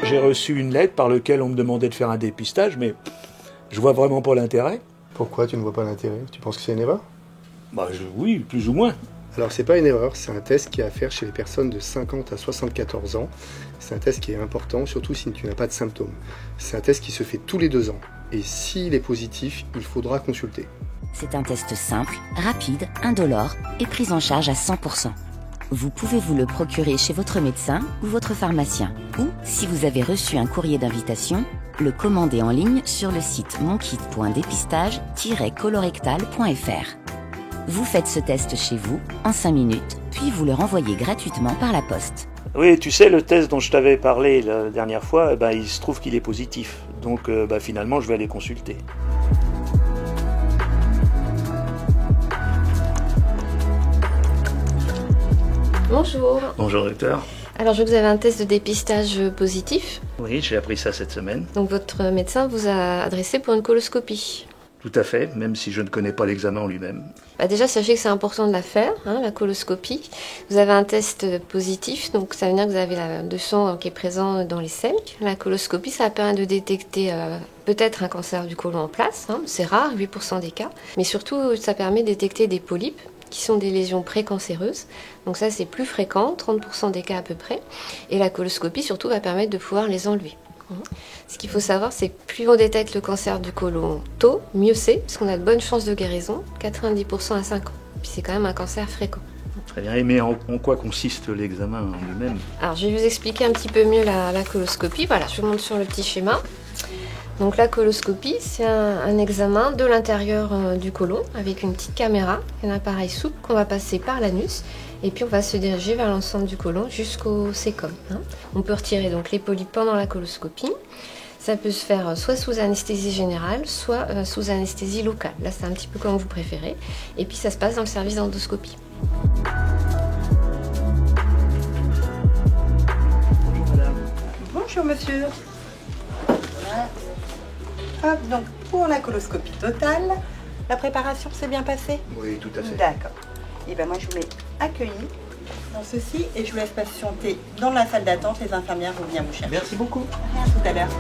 J'ai reçu une lettre par laquelle on me demandait de faire un dépistage, mais je vois vraiment pas l'intérêt. Pourquoi tu ne vois pas l'intérêt? Tu penses que c'est une erreur? Oui, plus ou moins. Alors c'est pas une erreur, c'est un test qui est à faire chez les personnes de 50 à 74 ans. C'est un test qui est important, surtout si tu n'as pas de symptômes. C'est un test qui se fait tous les 2 ans. Et s'il est positif, il faudra consulter. C'est un test simple, rapide, indolore et pris en charge à 100%. Vous pouvez vous le procurer chez votre médecin ou votre pharmacien. Ou, si vous avez reçu un courrier d'invitation, le commander en ligne sur le site monkit.dépistage-colorectal.fr. Vous faites ce test chez vous en 5 minutes, puis vous le renvoyez gratuitement par la poste. Oui, tu sais, le test dont je t'avais parlé la dernière fois, il se trouve qu'il est positif. Donc finalement, je vais aller consulter. Bonjour. Bonjour docteur. Alors je vois que vous avez un test de dépistage positif. Oui, j'ai appris ça cette semaine. Donc votre médecin vous a adressé pour une coloscopie. Tout à fait, même si je ne connais pas l'examen en lui-même. Déjà, sachez que c'est important de la faire, la coloscopie. Vous avez un test positif, donc ça veut dire que vous avez le sang qui est présent dans les selles. La coloscopie, ça permet de détecter peut-être un cancer du côlon en place, c'est rare, 8% des cas. Mais surtout, ça permet de détecter des polypes, qui sont des lésions précancéreuses. Donc ça, c'est plus fréquent, 30% des cas à peu près. Et la coloscopie, surtout, va permettre de pouvoir les enlever. Ce qu'il faut savoir, c'est que plus on détecte le cancer du côlon tôt, mieux c'est, parce qu'on a de bonnes chances de guérison, 90% à 5 ans. Puis c'est quand même un cancer fréquent. Très bien, mais en quoi consiste l'examen en lui-même? Alors je vais vous expliquer un petit peu mieux la coloscopie. Voilà, je vous montre sur le petit schéma. Donc la coloscopie, c'est un examen de l'intérieur du côlon avec une petite caméra, un appareil souple qu'on va passer par l'anus. Et puis on va se diriger vers l'ensemble du côlon jusqu'au cécum. On peut retirer donc les polypes pendant la coloscopie. Ça peut se faire soit sous anesthésie générale, soit sous anesthésie locale. Là, c'est un petit peu comme vous préférez. Et puis ça se passe dans le service d'endoscopie. Bonjour madame. Bonjour monsieur. Voilà. Hop, donc pour la coloscopie totale, la préparation s'est bien passée? Oui, tout à fait. D'accord. Et bien moi je vous mets accueilli dans ceci et je vous laisse patienter dans la salle d'attente. Les infirmières vont venir vous chercher. Merci beaucoup. À tout à l'heure.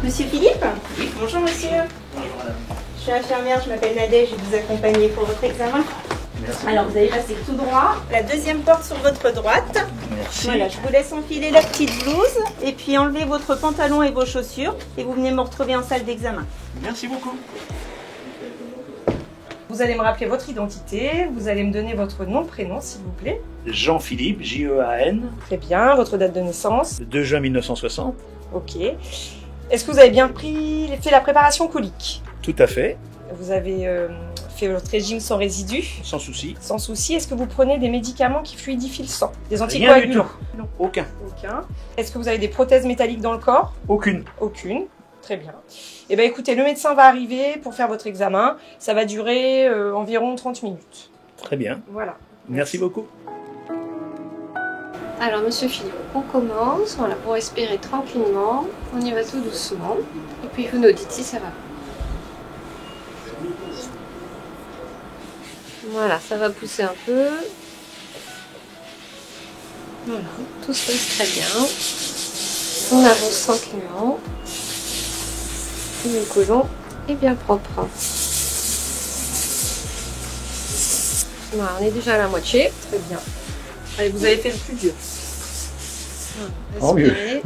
Monsieur Philippe? Oui. Bonjour monsieur. Bonjour madame. Je suis infirmière, je m'appelle Nadège, je vais vous accompagner pour votre examen. Merci. Alors vous allez passer tout droit, la deuxième porte sur votre droite. Merci. Voilà, je vous laisse enfiler la petite blouse et puis enlever votre pantalon et vos chaussures et vous venez me retrouver en salle d'examen. Merci beaucoup. Vous allez me rappeler votre identité, vous allez me donner votre nom, prénom s'il vous plaît. Jean-Philippe, J-E-A-N, Très bien, votre date de naissance. le 2 juin 1960. Ok. Est-ce que vous avez bien fait la préparation colique? Tout à fait, Vous avez fait votre régime sans résidus? sans souci. Sans souci. Est-ce que vous prenez des médicaments qui fluidifient le sang? Des Rien du anticoagulants? tout. Non, aucun. Aucun. Est-ce que vous avez des prothèses métalliques dans le corps? Aucune. Aucune. Très bien. Eh bien écoutez, le médecin va arriver pour faire votre examen. Ça va durer environ 30 minutes. Très bien. Voilà. Merci beaucoup. Alors monsieur Philippe, on commence, voilà, pour respirer tranquillement. On y va tout doucement. Et puis vous nous dites si ça va. Voilà, ça va pousser un peu. Voilà, tout se passe très bien. On avance tranquillement. Et le côlon est bien propre. Voilà, on est déjà à la moitié. Très bien. Allez, vous avez fait le plus dur. Voilà, Tant mieux. respirez.